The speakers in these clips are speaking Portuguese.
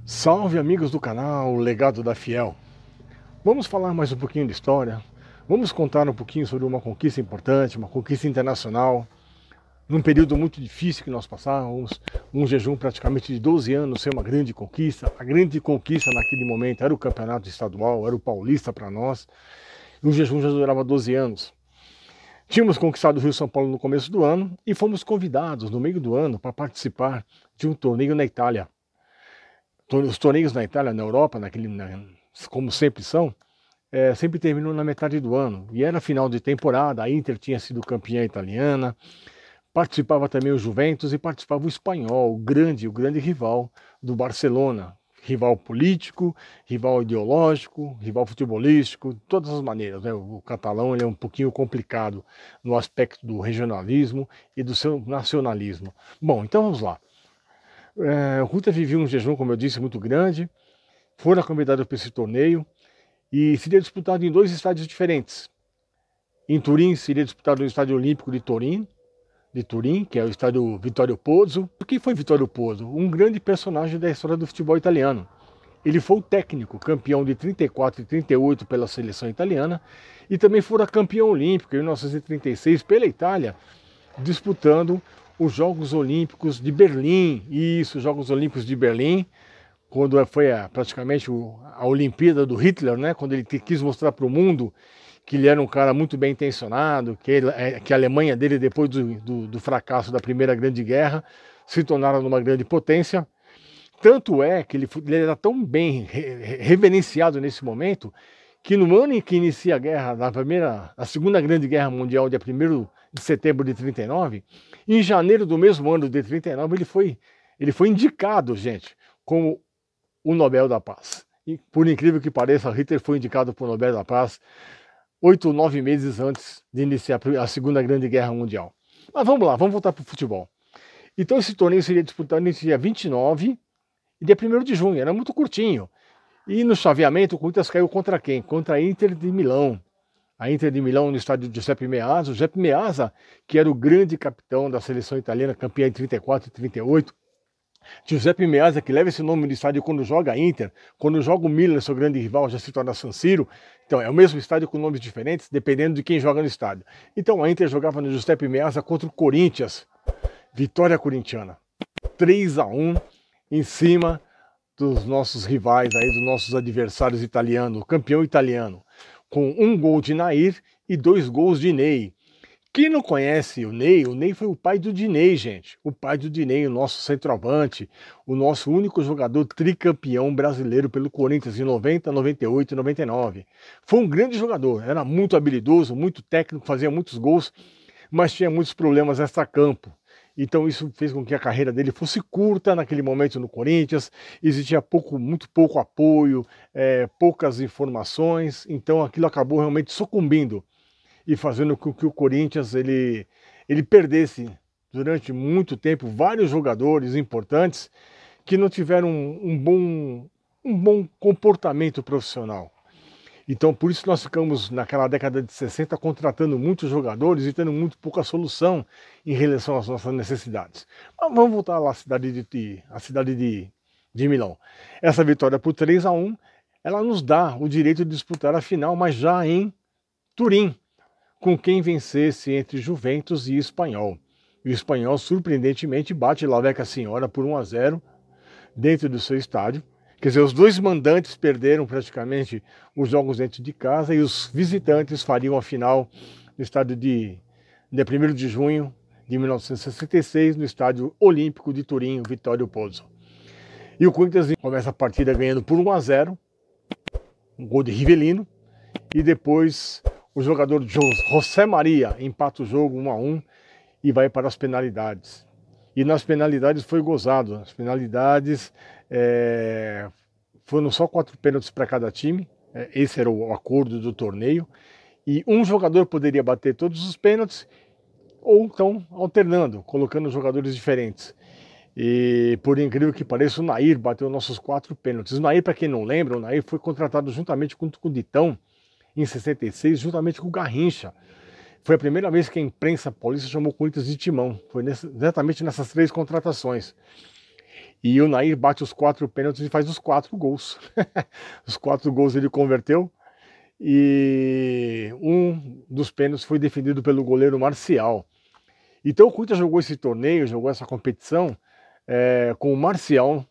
Salve amigos do canal Legado da Fiel. Vamos falar mais um pouquinho de história. Vamos contar um pouquinho sobre uma conquista importante, uma conquista internacional. Num período muito difícil que nós passávamos, um jejum praticamente de 12 anos sem uma grande conquista. A grande conquista naquele momento era o campeonato estadual, era o paulista para nós. E o jejum já durava 12 anos. Tínhamos conquistado o Rio São Paulo no começo do ano e fomos convidados no meio do ano para participar de um torneio na Itália. Os torneios na Itália, na Europa, como sempre são, sempre terminam na metade do ano. E era final de temporada, a Inter tinha sido campeã italiana, participava também o Juventus e participava o Espanhol, o grande rival do Barcelona. Rival político, rival ideológico, rival futebolístico, de todas as maneiras, né? O catalão ele é um pouquinho complicado no aspecto do regionalismo e do seu nacionalismo. Bom, então vamos lá. O Ruta vivia um jejum, como eu disse, muito grande. Foram convidados para esse torneio e seria disputado em dois estádios diferentes. Em Turim seria disputado no Estádio Olímpico de Turim, que é o estádio Vittorio Pozzo. O que foi Vittorio Pozzo? Um grande personagem da história do futebol italiano. Ele foi o técnico, campeão de 34 e 38 pela seleção italiana e também fora campeão olímpico em 1936 pela Itália, disputando os Jogos Olímpicos de Berlim. Isso, os Jogos Olímpicos de Berlim, quando foi praticamente a Olimpíada do Hitler, né? Quando ele quis mostrar para o mundo que ele era um cara muito bem intencionado, que a Alemanha dele, depois do fracasso da Primeira Grande Guerra, se tornaram uma grande potência. Tanto é que ele era tão bem reverenciado nesse momento, que no ano em que inicia a guerra, a Segunda Grande Guerra Mundial, dia 1º de setembro de 39, em janeiro do mesmo ano de 39, ele foi indicado, gente, como o Nobel da Paz. E, por incrível que pareça, Hitler foi indicado para o Nobel da Paz 8 ou 9 meses antes de iniciar a Segunda Grande Guerra Mundial. Mas vamos lá, vamos voltar para o futebol. Então esse torneio seria disputado no dia 29 e dia 1º de junho, era muito curtinho. E no chaveamento, o Corinthians caiu contra quem? Contra a Inter de Milão. A Inter de Milão no estádio Giuseppe Meazza. O Giuseppe Meazza, que era o grande capitão da seleção italiana, campeã em 34 e 38. Giuseppe Meazza, que leva esse nome no estádio quando joga a Inter, quando joga o Milan, seu grande rival, já se torna San Siro. Então é o mesmo estádio com nomes diferentes, dependendo de quem joga no estádio. Então a Inter jogava no Giuseppe Meazza contra o Corinthians. Vitória corintiana. 3-1 em cima dos nossos rivais, aí, dos nossos adversários italianos, o campeão italiano, com 1 gol de Nair e 2 gols de Ney. Quem não conhece o Ney foi o pai do Diney, gente. O pai do Diney, o nosso centroavante, o nosso único jogador tricampeão brasileiro pelo Corinthians em 90, 98 e 99. Foi um grande jogador, era muito habilidoso, muito técnico, fazia muitos gols, mas tinha muitos problemas extra-campo. Então isso fez com que a carreira dele fosse curta naquele momento no Corinthians, existia muito pouco apoio, poucas informações, então aquilo acabou realmente sucumbindo e fazendo com que o Corinthians ele perdesse durante muito tempo vários jogadores importantes que não tiveram um bom comportamento profissional. Então, por isso nós ficamos, naquela década de 60, contratando muitos jogadores e tendo muito pouca solução em relação às nossas necessidades. Mas vamos voltar lá à cidade de Milão. Essa vitória por 3-1, ela nos dá o direito de disputar a final, mas já em Turim, com quem vencesse entre Juventus e Espanhol. E o Espanhol, surpreendentemente, bate La Vecchia Senhora por 1-0 dentro do seu estádio. Quer dizer, os dois mandantes perderam praticamente os jogos dentro de casa e os visitantes fariam a final no estádio dia 1º de junho de 1966, no estádio Olímpico de Turim, Vittorio Pozzo. E o Corinthians começa a partida ganhando por 1-0, um gol de Rivellino, e depois o jogador José Maria empata o jogo 1-1 e vai para as penalidades. E nas penalidades foi gozado. As penalidades foram só 4 pênaltis para cada time. Esse era o acordo do torneio. E um jogador poderia bater todos os pênaltis, ou então alternando, colocando jogadores diferentes. E por incrível que pareça, o Nair bateu nossos 4 pênaltis. O Nair, para quem não lembra, o Nair foi contratado juntamente com o Ditão em 66, juntamente com o Garrincha. Foi a primeira vez que a imprensa paulista chamou o Corinthians de Timão. Foi exatamente nessas 3 contratações. E o Nair bate os 4 pênaltis e faz os 4 gols. Os 4 gols ele converteu. E um dos pênaltis foi defendido pelo goleiro Marcial. Então o Corinthians jogou esse torneio, jogou essa competição com o Marcial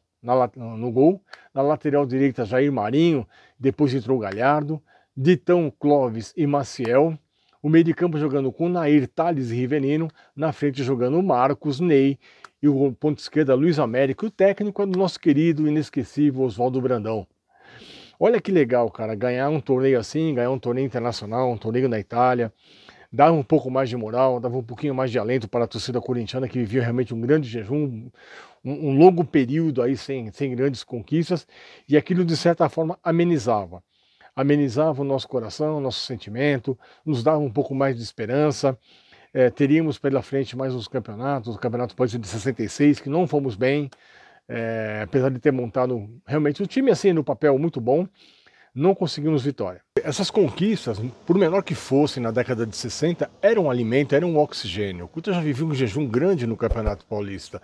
no gol, na lateral direita Jair Marinho, depois entrou Galhardo, Ditão, Clóvis e Maciel, o meio de campo jogando com Nair, Thales e Rivelino, na frente jogando Marcos, Ney, e o ponto esquerda Luiz Américo, e o técnico é do nosso querido e inesquecível Oswaldo Brandão. Olha que legal, cara, ganhar um torneio assim, ganhar um torneio internacional, um torneio na Itália, dava um pouco mais de moral, dava um pouquinho mais de alento para a torcida corintiana, que vivia realmente um grande jejum, um longo período aí sem grandes conquistas, e aquilo de certa forma amenizava o nosso coração, o nosso sentimento, nos dava um pouco mais de esperança. Teríamos pela frente mais uns campeonatos, o Campeonato Paulista de 66, que não fomos bem, apesar de ter montado realmente um time assim no papel muito bom, não conseguimos vitória. Essas conquistas, por menor que fossem na década de 60, eram um alimento, eram um oxigênio. O Corinthians já vivia um jejum grande no Campeonato Paulista.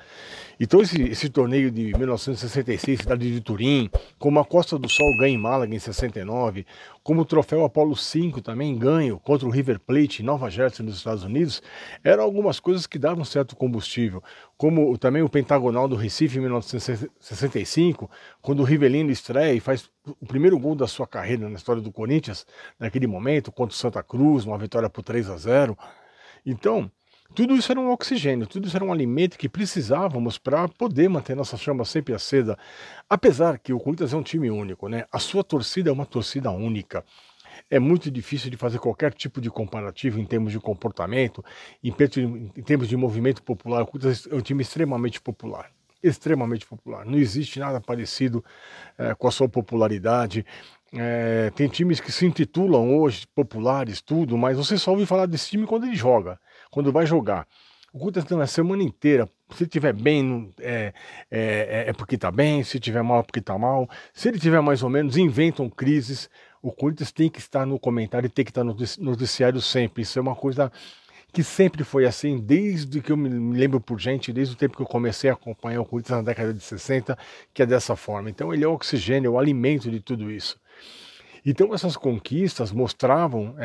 Então esse torneio de 1966, cidade de Turim, como a Costa do Sol ganha em Málaga em 69, como o troféu Apollo 5 também ganho contra o River Plate em Nova Jersey, nos Estados Unidos, eram algumas coisas que davam certo combustível. Como também o Pentagonal do Recife em 1965, quando o Rivelino estreia e faz o primeiro gol da sua carreira na história do Corinthians, naquele momento, contra o Santa Cruz, uma vitória por 3-0. Então, tudo isso era um oxigênio, tudo isso era um alimento que precisávamos para poder manter nossa chama sempre acesa. Apesar que o Corinthians é um time único, né? A sua torcida é uma torcida única. É muito difícil de fazer qualquer tipo de comparativo em termos de comportamento, em termos de movimento popular. O Corinthians é um time extremamente popular. Extremamente popular. Não existe nada parecido com a sua popularidade. Tem times que se intitulam hoje populares, tudo, mas você só ouve falar desse time quando ele joga, quando vai jogar. O Corinthians tem a semana inteira, se estiver bem, é porque está bem, se estiver mal é porque está mal. Se ele estiver mais ou menos, inventam crises. O Corinthians tem que estar no comentário e tem que estar no noticiário sempre. Isso é uma coisa que sempre foi assim, desde que eu me lembro por gente, desde o tempo que eu comecei a acompanhar o Corinthians na década de 60, que é dessa forma. Então ele é o oxigênio, é o alimento de tudo isso. Então essas conquistas mostravam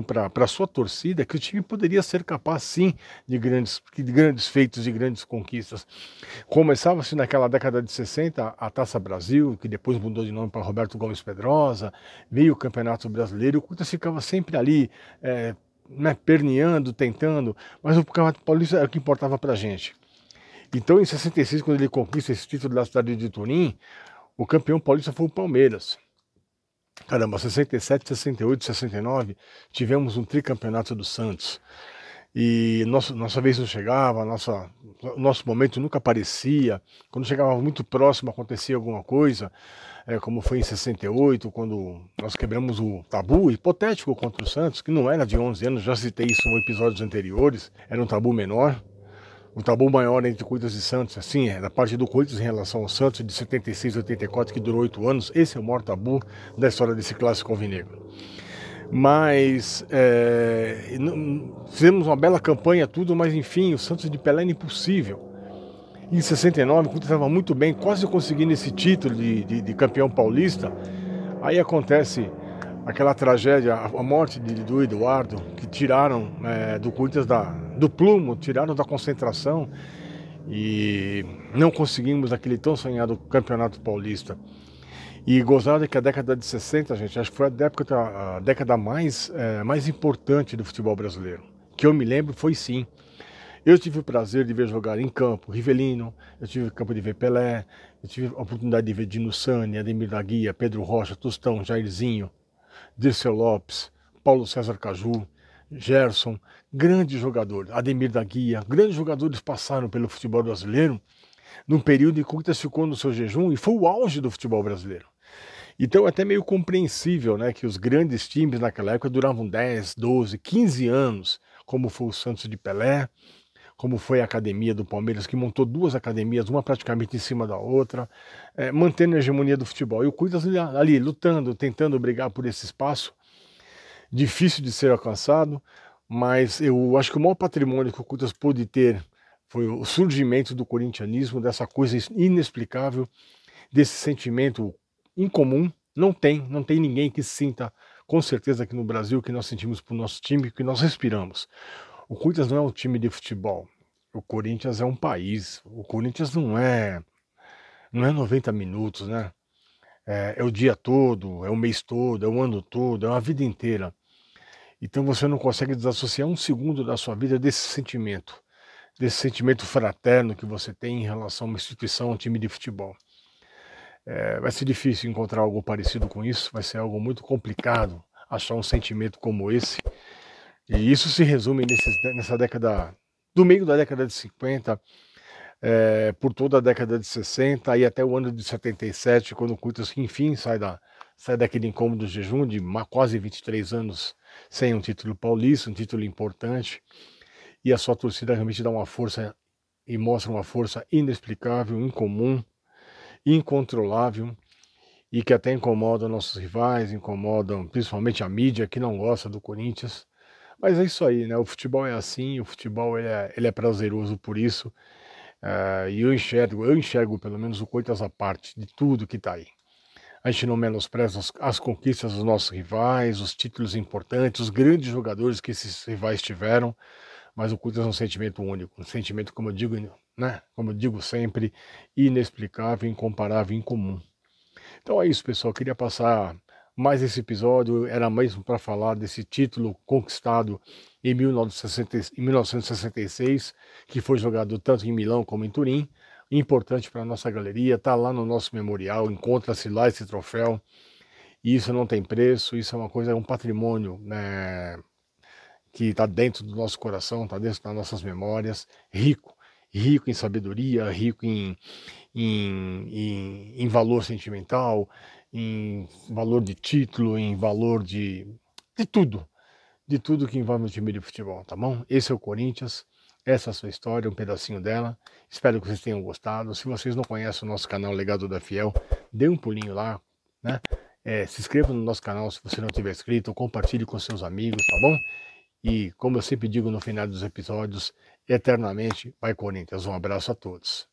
para a sua torcida que o time poderia ser capaz sim de grandes feitos e grandes conquistas. Começava-se naquela década de 60 a Taça Brasil, que depois mudou de nome para Roberto Gomes Pedrosa, veio o Campeonato Brasileiro, o Corinthians ficava sempre ali, perneando, tentando, mas o Campeonato Paulista era o que importava para a gente. Então em 66, quando ele conquista esse título da cidade de Turim, o campeão paulista foi o Palmeiras. Caramba, 67, 68, 69, tivemos um tricampeonato do Santos. E nossa vez não chegava, nosso momento nunca aparecia. Quando chegava muito próximo acontecia alguma coisa, como foi em 68, quando nós quebramos o tabu hipotético contra o Santos, que não era de 11 anos, já citei isso em episódios anteriores, era um tabu menor. O tabu maior entre Corinthians e Santos, assim, da parte do Corinthians em relação ao Santos, de 76 a 84, que durou 8 anos, esse é o maior tabu da história desse clássico alvinegro. Mas fizemos uma bela campanha, tudo, mas enfim, o Santos de Pelé era impossível. Em 69, o Corinthians estava muito bem, quase conseguindo esse título de campeão paulista. Aí acontece aquela tragédia, a morte do Eduardo, que tiraram do Corinthians do plumo, tiraram da concentração e não conseguimos aquele tão sonhado campeonato paulista. E gozada que a década de 60, gente, acho que foi a década mais importante do futebol brasileiro. Que eu me lembro foi sim. Eu tive o prazer de ver jogar em campo Rivelino, eu tive o campo de ver Pelé, eu tive a oportunidade de ver Dino Sani, Ademir da Guia, Pedro Rocha, Tostão, Jairzinho, Dirceu Lopes, Paulo César Caju, Gerson, grandes jogadores, Ademir da Guia, grandes jogadores passaram pelo futebol brasileiro num período em que o Corinthians ficou no seu jejum e foi o auge do futebol brasileiro. Então é até meio compreensível, né, que os grandes times naquela época duravam 10, 12, 15 anos, como foi o Santos de Pelé, como foi a academia do Palmeiras, que montou 2 academias, uma praticamente em cima da outra, mantendo a hegemonia do futebol. E o Corinthians ali lutando, tentando brigar por esse espaço, difícil de ser alcançado, mas eu acho que o maior patrimônio que o Corinthians pôde ter Foi o surgimento do corintianismo, dessa coisa inexplicável, desse sentimento incomum. Não tem ninguém que sinta, com certeza, aqui no Brasil, que nós sentimos por nosso time, que nós respiramos. O Corinthians não é um time de futebol. O Corinthians é um país. O Corinthians não é 90 minutos, né? É o dia todo, é o mês todo, é o ano todo, é a vida inteira. Então você não consegue desassociar um segundo da sua vida desse sentimento fraterno que você tem em relação a uma instituição, a um time de futebol. Vai ser difícil encontrar algo parecido com isso, vai ser algo muito complicado achar um sentimento como esse. E isso se resume nessa década, do meio da década de 50, por toda a década de 60 e até o ano de 77, quando o Corinthians, enfim, sai daquele incômodo jejum de quase 23 anos sem um título paulista, um título importante, e a sua torcida realmente dá uma força e mostra uma força inexplicável, incomum, incontrolável, e que até incomoda nossos rivais, incomodam principalmente a mídia que não gosta do Corinthians. Mas é isso aí, né? O futebol é assim, o futebol ele é prazeroso por isso. E eu enxergo pelo menos o Corinthians à parte de tudo que está aí. A gente não menospreza as conquistas dos nossos rivais, os títulos importantes, os grandes jogadores que esses rivais tiveram, mas o Corinthians é um sentimento único, um sentimento, como eu digo, né? Como eu digo sempre, inexplicável, incomparável, incomum. Então é isso, pessoal. Eu queria passar mais esse episódio, era mesmo para falar desse título conquistado em 1966, que foi jogado tanto em Milão como em Turim. Importante para a nossa galeria, está lá no nosso memorial, encontra-se lá esse troféu, e isso não tem preço, isso é uma coisa, é um patrimônio, né, que está dentro do nosso coração, está dentro das nossas memórias, rico em sabedoria, rico em valor sentimental, em valor de título, em valor de tudo que envolve o time de futebol, tá bom? Esse é o Corinthians, essa é a sua história, um pedacinho dela. Espero que vocês tenham gostado. Se vocês não conhecem o nosso canal Legado da Fiel, dê um pulinho lá, né? Se inscreva no nosso canal se você não tiver inscrito, compartilhe com seus amigos, tá bom? E como eu sempre digo no final dos episódios, eternamente vai Corinthians. Um abraço a todos.